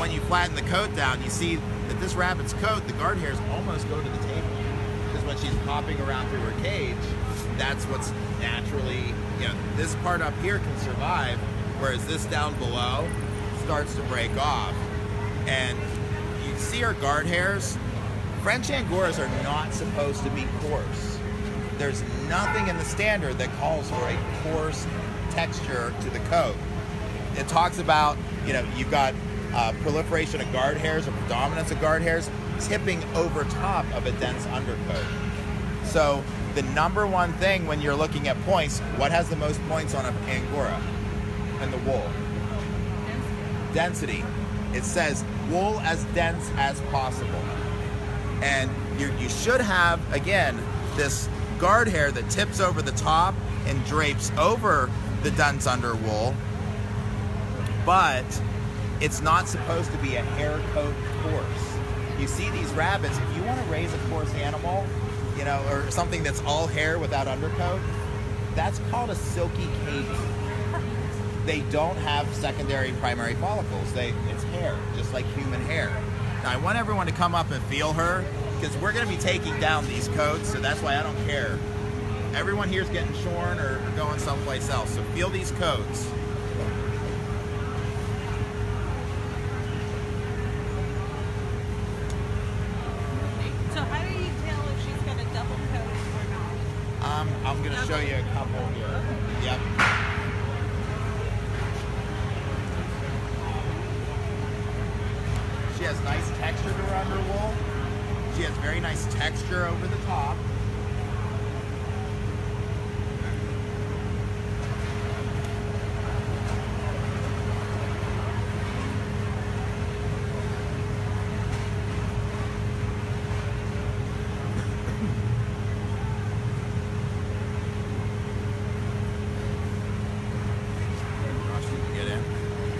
when you flatten the coat down, you see that this rabbit's coat, the guard hairs almost go to the table. Because when she's popping around through her cage, that's what's naturally, this part up here can survive, whereas this down below starts to break off. And you see her guard hairs. French Angoras are not supposed to be coarse. There's nothing in the standard that calls for a coarse texture to the coat. It talks about, you've got proliferation of guard hairs or predominance of guard hairs tipping over top of a dense undercoat. So the number one thing when you're looking at points, what has the most points on an Angora and the wool? Density. It says wool as dense as possible. And you should have, again, this guard hair that tips over the top and drapes over the dense under wool, but it's not supposed to be a hair coat coarse. You see these rabbits, if you want to raise a coarse animal, or something that's all hair without undercoat, that's called a silky cavy. They don't have secondary and primary follicles. It's hair, just like human hair. Now I want everyone to come up and feel her, because we're going to be taking down these coats, so that's why I don't care. Everyone here's getting shorn or going someplace else, so feel these coats. So how do you tell if she's got a double coat or not? I'm going to show you a couple here. Yep. She has nice texture to her under wool. She has very nice texture over the top.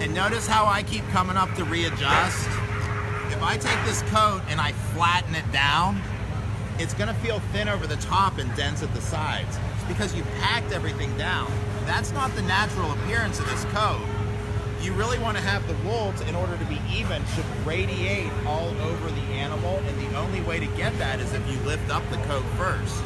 And notice how I keep coming up to readjust. If I take this coat and I flatten it down, it's gonna feel thin over the top and dense at the sides. It's because you packed everything down. That's not the natural appearance of this coat. You really wanna have the wool, in order to be even, should radiate all over the animal, and the only way to get that is if you lift up the coat first.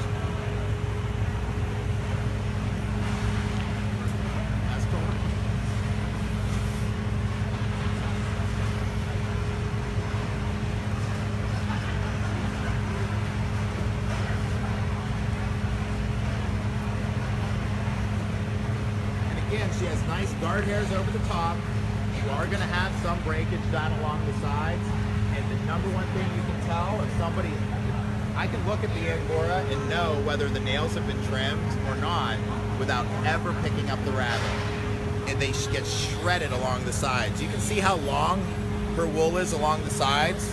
Again, she has nice guard hairs over the top. You are going to have some breakage down along the sides. And the number one thing you can tell if somebody, I can look at the Angora and know whether the nails have been trimmed or not without ever picking up the rabbit. And they get shredded along the sides. You can see how long her wool is along the sides,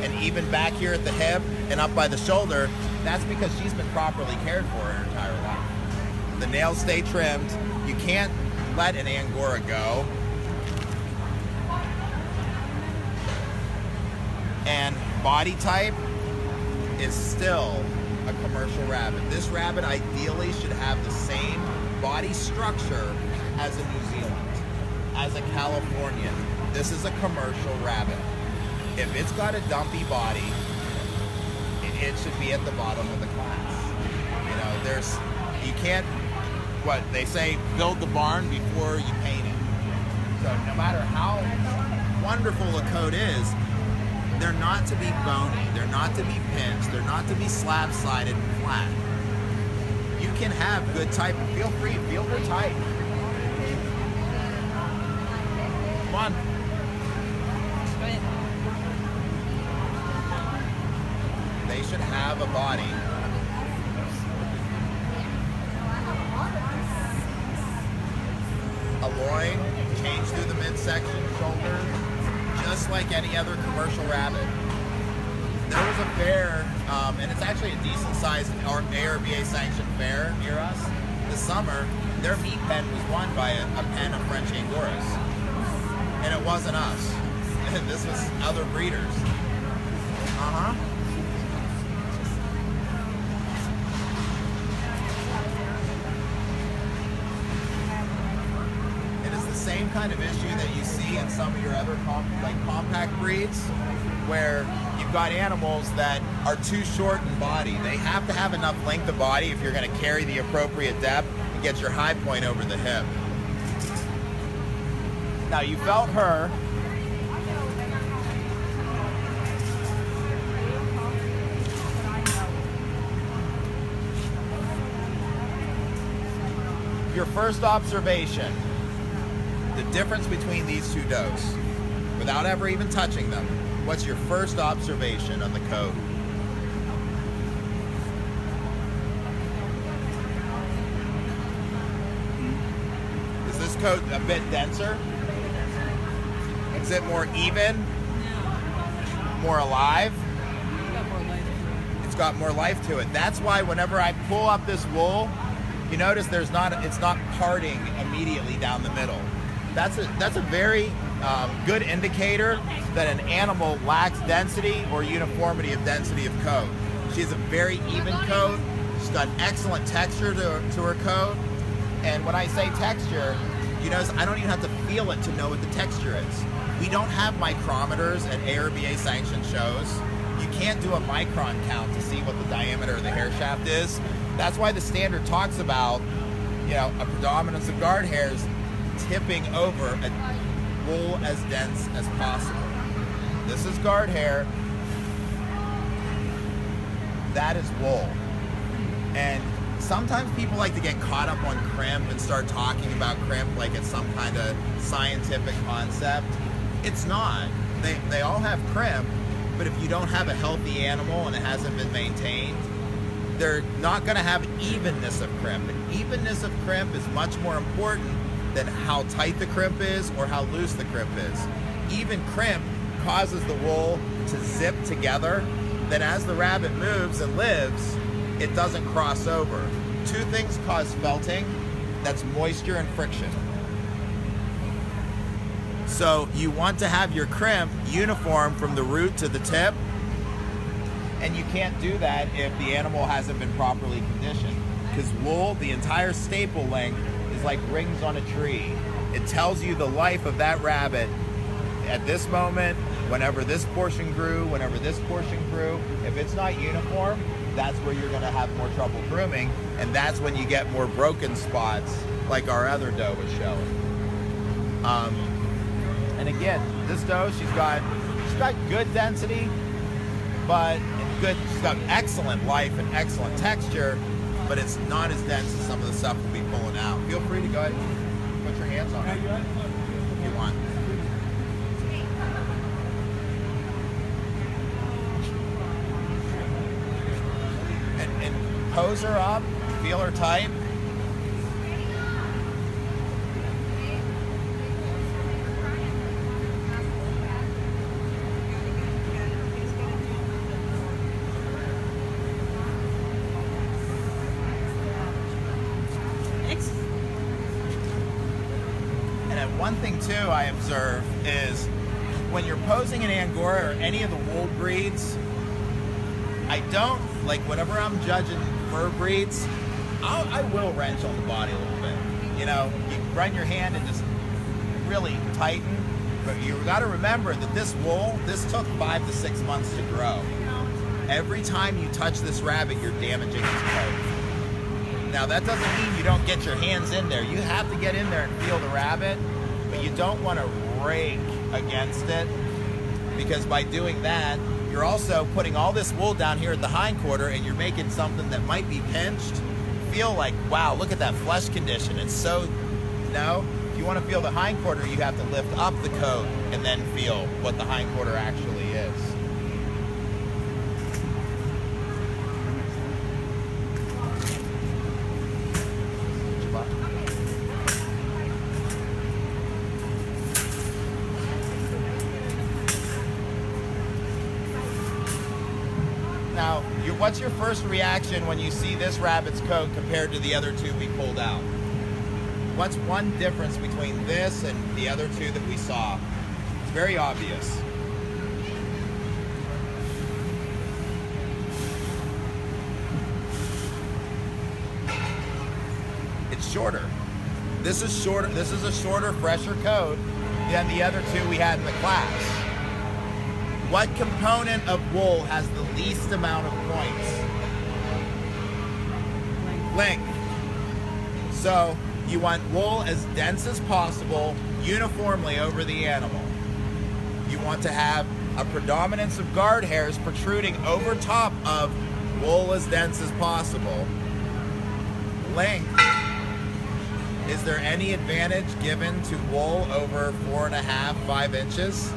and even back here at the hip and up by the shoulder. That's because she's been properly cared for her entire life. The nails stay trimmed. You can't let an Angora go. And body type is still a commercial rabbit. This rabbit ideally should have the same body structure as a New Zealand, as a Californian. This is a commercial rabbit. If it's got a dumpy body, it should be at the bottom of the class. You can't, what they say, build the barn before you paint it. So no matter how wonderful a coat is, they're not to be bony, they're not to be pinched, they're not to be slab-sided and flat. You can have good type. Feel free, feel her type. Come on. They should have a body. A loin, change through the midsection, shoulder, just like any other commercial rabbit. There was a fair, and it's actually a decent sized ARBA sanctioned fair near us this summer. Their meat pen was won by a pen of French Angoras. And it wasn't us. This was other breeders. It is the same kind of issue that you see in some of your other compact breeds, where you've got animals that are too short in body. They have to have enough length of body if you're going to carry the appropriate depth and get your high point over the hip. Now you felt her. Your first observation, the difference between these two does, without ever even touching them. What's your first observation of the coat? Is this coat a bit denser? Is it more even? More alive? It's got more life to it. That's why whenever I pull up this wool, you notice it's not parting immediately down the middle. That's a very good indicator that an animal lacks density or uniformity of density of coat. She has a very even coat. She's got excellent texture to her coat. And when I say texture, you notice I don't even have to feel it to know what the texture is. We don't have micrometers at ARBA sanctioned shows. You can't do a micron count to see what the diameter of the hair shaft is. That's why the standard talks about, a predominance of guard hairs tipping over a wool as dense as possible. This is guard hair. That is wool. And sometimes people like to get caught up on crimp and start talking about crimp like it's some kind of scientific concept. It's not. They all have crimp, but if you don't have a healthy animal and it hasn't been maintained, they're not going to have evenness of crimp. And evenness of crimp is much more important than how tight the crimp is or how loose the crimp is. Even crimp causes the wool to zip together. Then as the rabbit moves and lives, it doesn't cross over. Two things cause felting. That's moisture and friction. So you want to have your crimp uniform from the root to the tip. And you can't do that if the animal hasn't been properly conditioned. Because wool, the entire staple length, is like rings on a tree. It tells you the life of that rabbit at this moment, whenever this portion grew, whenever this portion grew. If it's not uniform, that's where you're going to have more trouble grooming. And that's when you get more broken spots like our other doe was showing. And again, this doe, she's got good density, but she's got excellent life and excellent texture, but it's not as dense as some of the stuff we'll be pulling out. Feel free to go ahead and put your hands on it if you want. And pose her up, feel her tight. One thing too I observe is when you're posing an Angora or any of the wool breeds, I don't, like whenever I'm judging fur breeds, I will wrench on the body a little bit. You run your hand and just really tighten, but you got to remember that this wool, this took 5 to 6 months to grow. Every time you touch this rabbit, you're damaging its coat. Now that doesn't mean you don't get your hands in there. You have to get in there and feel the rabbit. But you don't want to rake against it, because by doing that, you're also putting all this wool down here at the hindquarter, and you're making something that might be pinched feel like, wow, look at that flesh condition. It's so, if you want to feel the hindquarter, you have to lift up the coat and then feel what the hindquarter actually is. Now, what's your first reaction when you see this rabbit's coat compared to the other two we pulled out? What's one difference between this and the other two that we saw? It's very obvious. It's shorter. This is shorter. This is a shorter, fresher coat than the other two we had in the class. What component of wool has the least amount of points? Length. So you want wool as dense as possible, uniformly over the animal. You want to have a predominance of guard hairs protruding over top of wool as dense as possible. Length. Is there any advantage given to wool over 4.5, 5 inches?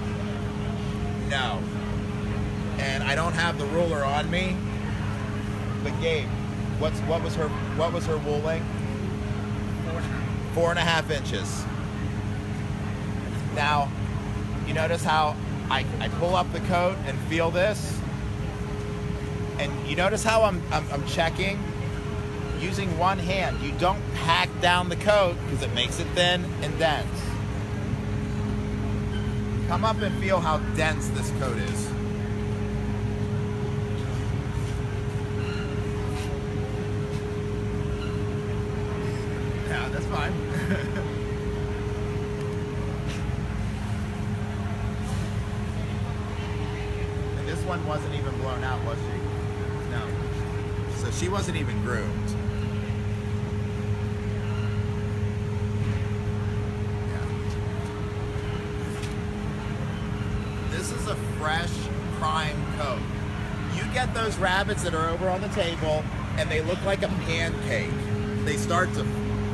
No. And I don't have the ruler on me. But Gabe, what was her wool length? 4.5 inches. Now, you notice how I pull up the coat and feel this? And you notice how I'm checking? Using one hand. You don't pack down the coat because it makes it thin and dense. Come up and feel how dense this coat is. Yeah, that's fine. And this one wasn't even blown out, was she? No. So she wasn't even groomed. This is a fresh, prime coat. You get those rabbits that are over on the table and they look like a pancake. They start to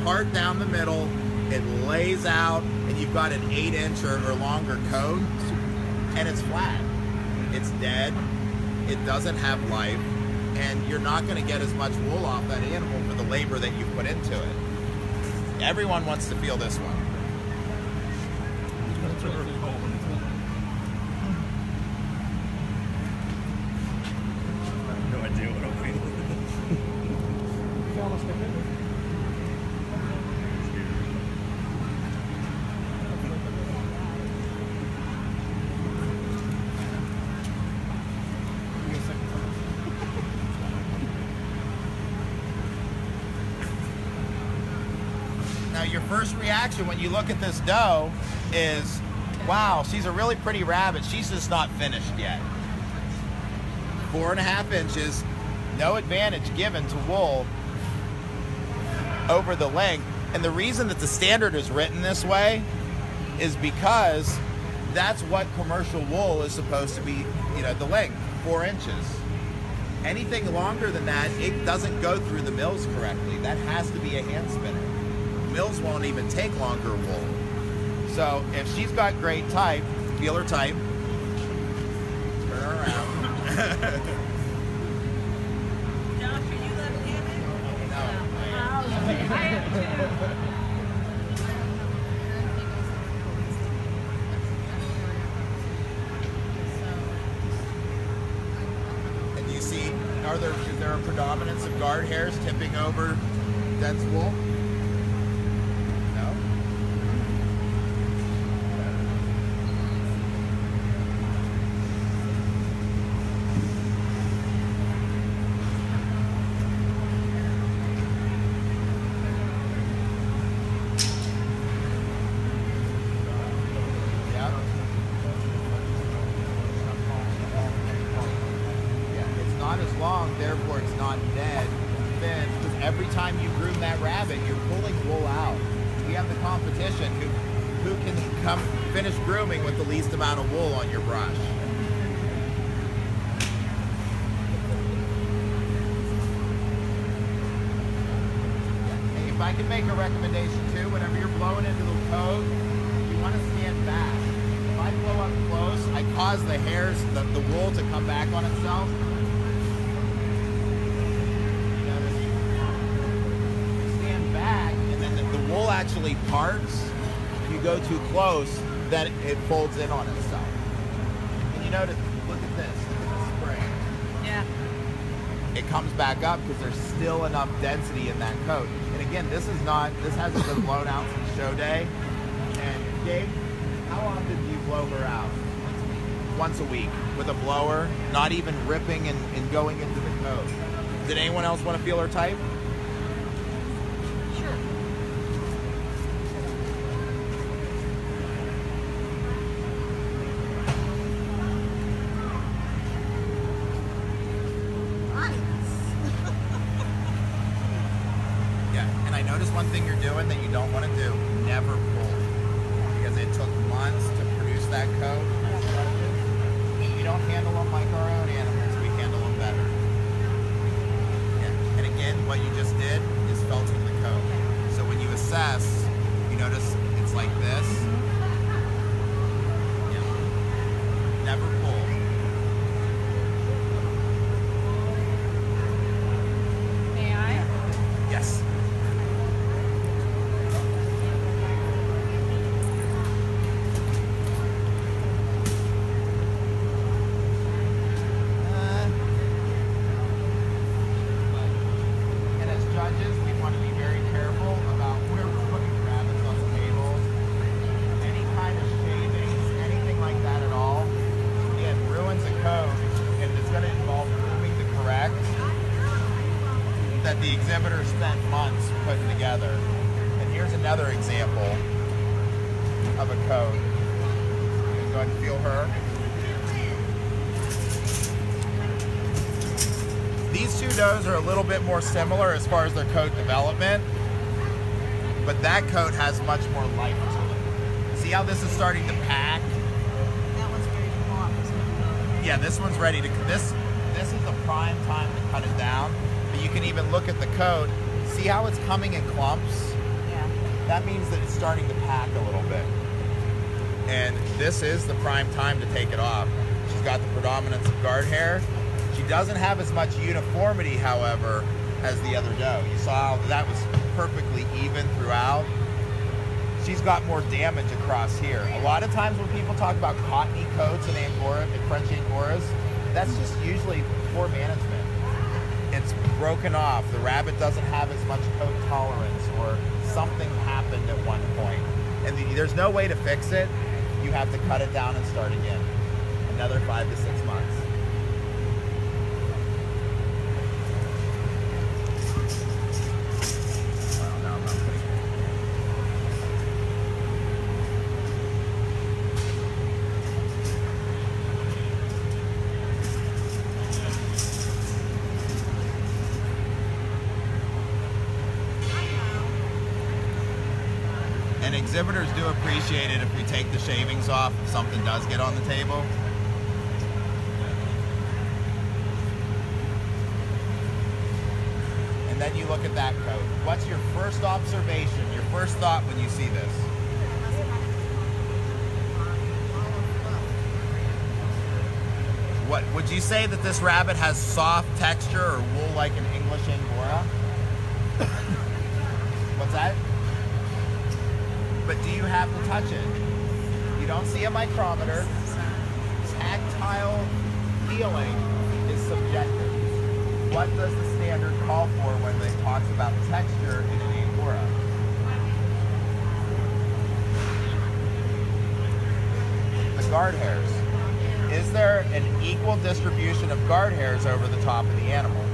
part down the middle, it lays out, and you've got an 8-inch or longer coat, and it's flat. It's dead, it doesn't have life, and you're not going to get as much wool off that animal for the labor that you put into it. Everyone wants to feel this one. No idea what I'm feeling. Now your first reaction when you look at this doe is, wow, she's a really pretty rabbit. She's just not finished yet. 4.5 inches, no advantage given to wool over the length. And the reason that the standard is written this way is because that's what commercial wool is supposed to be, the length, 4 inches. Anything longer than that, it doesn't go through the mills correctly. That has to be a hand spinner. Mills won't even take longer wool. So if she's got great type, feel her type, turn her around. Josh, are you left-handed? No. I am too. And you see, is there a predominance of guard hairs tipping over dense wool? No? Therefore it's not dead, thin, because every time you groom that rabbit, you're pulling wool out. We have the competition who can come finish grooming with the least amount of wool on your brush. Hey, if I can make a recommendation too, whenever you're blowing into the coat, you want to stand back. If I blow up close, I cause the hairs, the wool to come back on itself. Wool actually parts. If you go too close, then it folds in on itself. And you notice, look at this. Look at the spring. Yeah. It comes back up because there's still enough density in that coat. And again, this hasn't been blown out since show day. And Gabe, how often do you blow her out? Once a week with a blower, not even ripping and going into the coat. Did anyone else want to feel her type? Sure. one thing you're doing that you don't want to do. Never pull. Because it took months to produce that coat. We don't handle them like our own animals. We handle them better. And again, what you just did is felting the coat. So when you assess, you notice it's like this. Yeah. Never pull. May I? Yes. And as judges, we want to be very careful about where we're putting the rabbits on the table. Any kind of shavings, anything like that at all, again, ruins a coat, and it's going to involve grooming to correct that the exhibiter spent months putting together. And here's another example of a coat. You can go ahead and feel her. These two does are a little bit more similar as far as their coat development, but that coat has much more life to it. See how this is starting to pack? That one's ready to come off. Yeah, this one's ready to, this is the prime time to cut it down. But you can even look at the coat, see how it's coming in clumps? Yeah. That means that it's starting to pack a little bit. And this is the prime time to take it off. She's got the predominance of guard hair. She doesn't have as much uniformity, however, as the other doe. You saw how that was perfectly even throughout. She's got more damage across here. A lot of times when people talk about cottony coats in Angora, in French Angoras, that's just usually poor management. It's broken off. The rabbit doesn't have as much coat tolerance, or something happened at one point. And there's no way to fix it. You have to cut it down and start again. Another 5 to 6 months. Well, no, I'm not putting it. And exhibitors do appreciate it if we take the shavings off if something does get on the table. And then you look at that coat. What's your first observation, your first thought when you see this? What would you say that this rabbit has soft texture or wool like an English Angora? What's that? But do you have to touch it? You don't see a micrometer. Tactile feeling is subjective. What does the standard call for when it talks about texture in an Angora? The guard hairs. Is there an equal distribution of guard hairs over the top of the animal?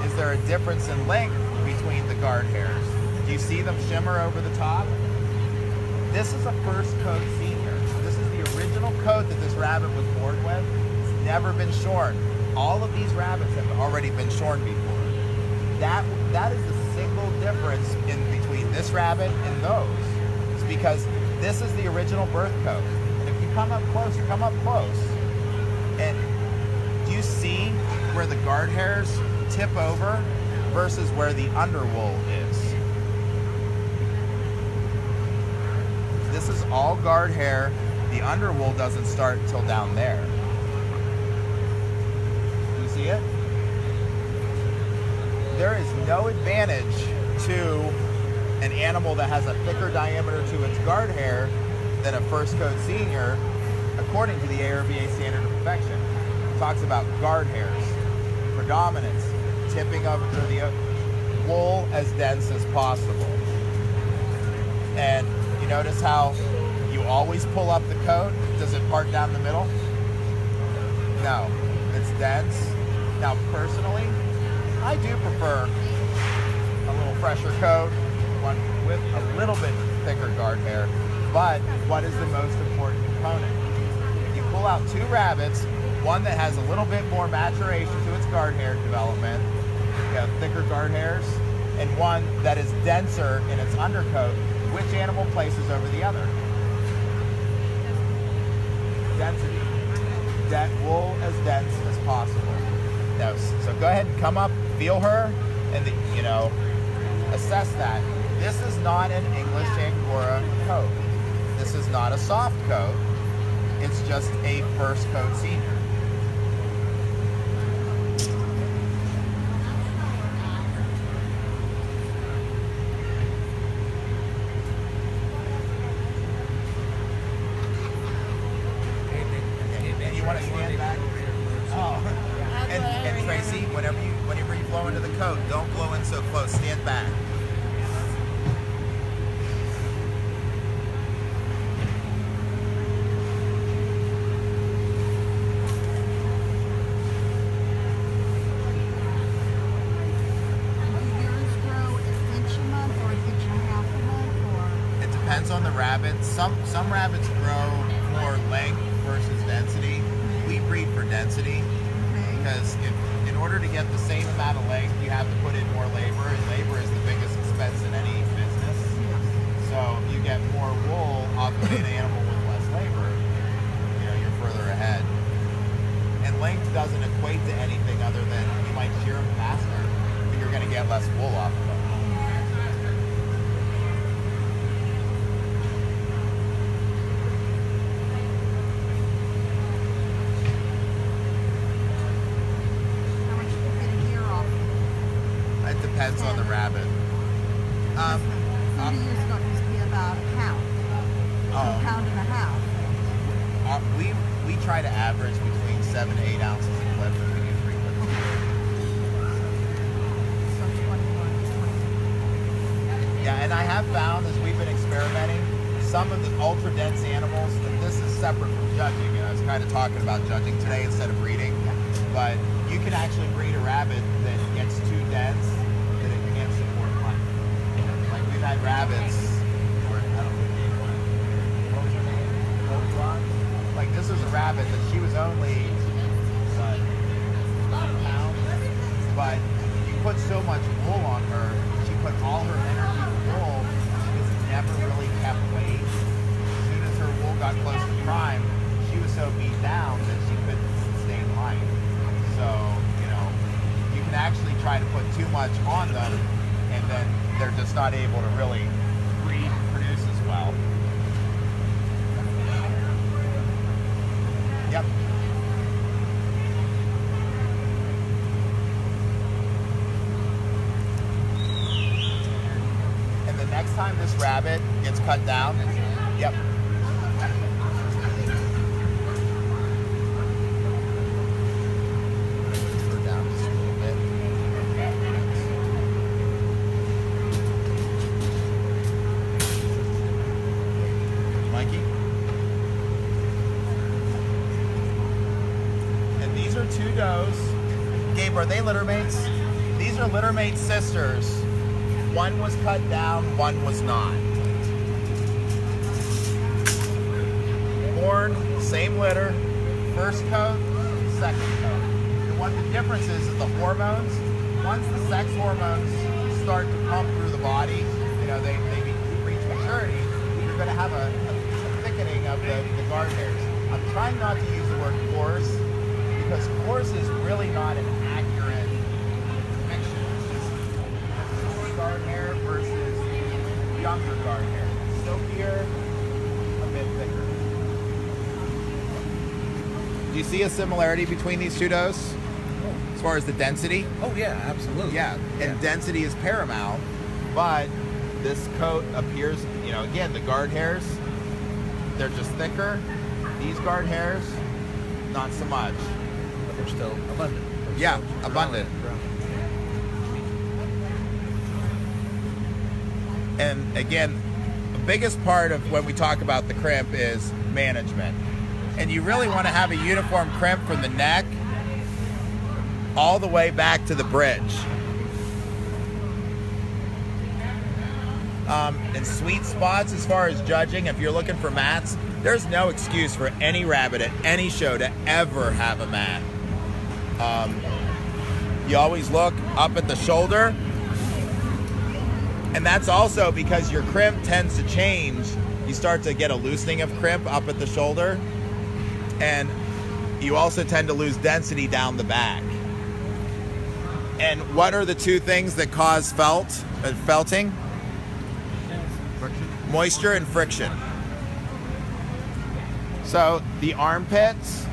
Is there a difference in length between the guard hairs? Do you see them shimmer over the top? This is a first coat senior. This is the original coat that this rabbit was born with. It's never been shorn. All of these rabbits have already been shorn before. That is the single difference in between this rabbit and those. It's because this is the original birth coat. And if you come up close, and do you see where the guard hairs tip over versus where the underwool is? This is all guard hair. The underwool doesn't start until down there. Do you see it? There is no advantage to an animal that has a thicker diameter to its guard hair than a first coat senior, according to the ARBA standard of perfection. It talks about guard hairs, predominance, tipping over the wool as dense as possible. And you notice how you always pull up the coat? Does it part down the middle? No, it's dense. Now personally, I do prefer a little fresher coat, one with a little bit thicker guard hair. But what is the most important component? If you pull out two rabbits, one that has a little bit more maturation to its guard hair development, thicker guard hairs, and one that is denser in its undercoat, which animal places over the other? Density. Wool as dense as possible. Now, so go ahead and come up, feel her, and assess that. This is not an English Angora coat. This is not a soft coat. It's just a first coat senior. And you want to stand back? Oh. And Tracy, whenever you blow into the coat, don't blow in so close. Stand back. Depends on the rabbit. Some rabbits grow more length versus density. We breed for density because in order to get the same amount of length, you have to put in more labor, and labor is the biggest expense in any business. So if you get more wool off of an animal with less labor, you're further ahead. And length doesn't equate to anything other than you might shear them faster, but you're going to get less wool off of them. Depends on the rabbit. 30 years ago, it used to be about a pound. A pound and a half. We try to average between 7 to 8 ounces a clip if we do 3 clips. So 21. Yeah, and I have found as we've been experimenting, some of the ultra dense animals, and this is separate from judging. I was kind of talking about judging today instead of breeding, but you can actually breed a rabbit that gets too dense that it can't support life. Like we've had rabbits where I don't know what was her name? Like this was a rabbit that she was only 5 pounds, but you put so much wool on her, she put all her energy in wool. She just never really kept weight. As soon as her wool got close to prime, she was so beat down that she couldn't sustain life. So, you can actually try to put too much on them, and then they're just not able to really breed and produce as well. Yep. And the next time this rabbit gets cut down, yep. Two does. Gabe, are they litter mates? These are litter mate sisters. One was cut down, one was not. Born, same litter, first coat, second coat. And what the difference is the hormones. Once the sex hormones start to pump through the body, they reach maturity, you're going to have a thickening of the guard hairs. I'm trying not to use the word coarse, because coarse is really not an accurate depiction. It's just short guard hair versus younger guard hair. Silkier, a bit thicker. Do you see a similarity between these two does? As far as the density? Oh yeah, absolutely. Yeah, and density is paramount, but this coat appears, again, the guard hairs, they're just thicker. These guard hairs, not so much. They're still abundant. Yeah, abundant. And again, the biggest part of when we talk about the crimp is management. And you really want to have a uniform crimp from the neck all the way back to the bridge. And sweet spots as far as judging, if you're looking for mats, there's no excuse for any rabbit at any show to ever have a mat. You always look up at the shoulder. And that's also because your crimp tends to change. You start to get a loosening of crimp up at the shoulder. And you also tend to lose density down the back. And what are the two things that cause felting? Friction. Moisture and friction. So the armpits,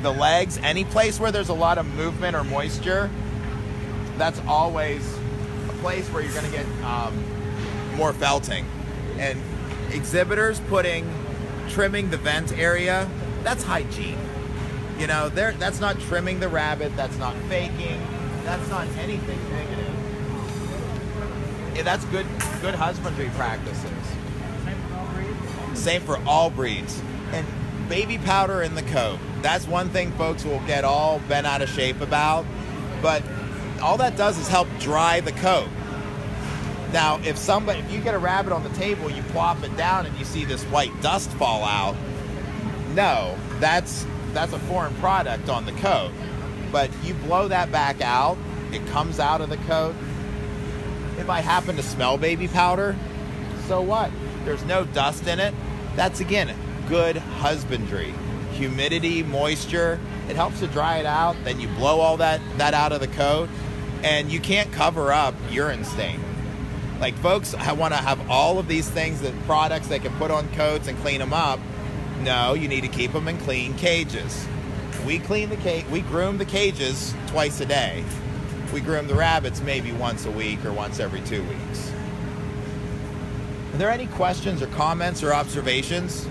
the legs, any place where there's a lot of movement or moisture, that's always a place where you're going to get more felting. And exhibitors trimming the vent area, that's hygiene. You know, that's not trimming the rabbit, that's not faking, that's not anything negative. Yeah, that's good husbandry practices. Same for all breeds. And baby powder in the coat. That's one thing folks will get all bent out of shape about. But all that does is help dry the coat. Now, if you get a rabbit on the table, you plop it down and you see this white dust fall out, no, that's a foreign product on the coat. But you blow that back out, it comes out of the coat. If I happen to smell baby powder, so what? There's no dust in it. That's, again, good husbandry. Humidity, moisture, it helps to dry it out. Then you blow all that out of the coat, and you can't cover up urine stain. Like, folks want to have all of these things, products they can put on coats and clean them up. No, you need to keep them in clean cages. We groom the cages twice a day. We groom the rabbits maybe once a week or once every 2 weeks. Are there any questions or comments or observations?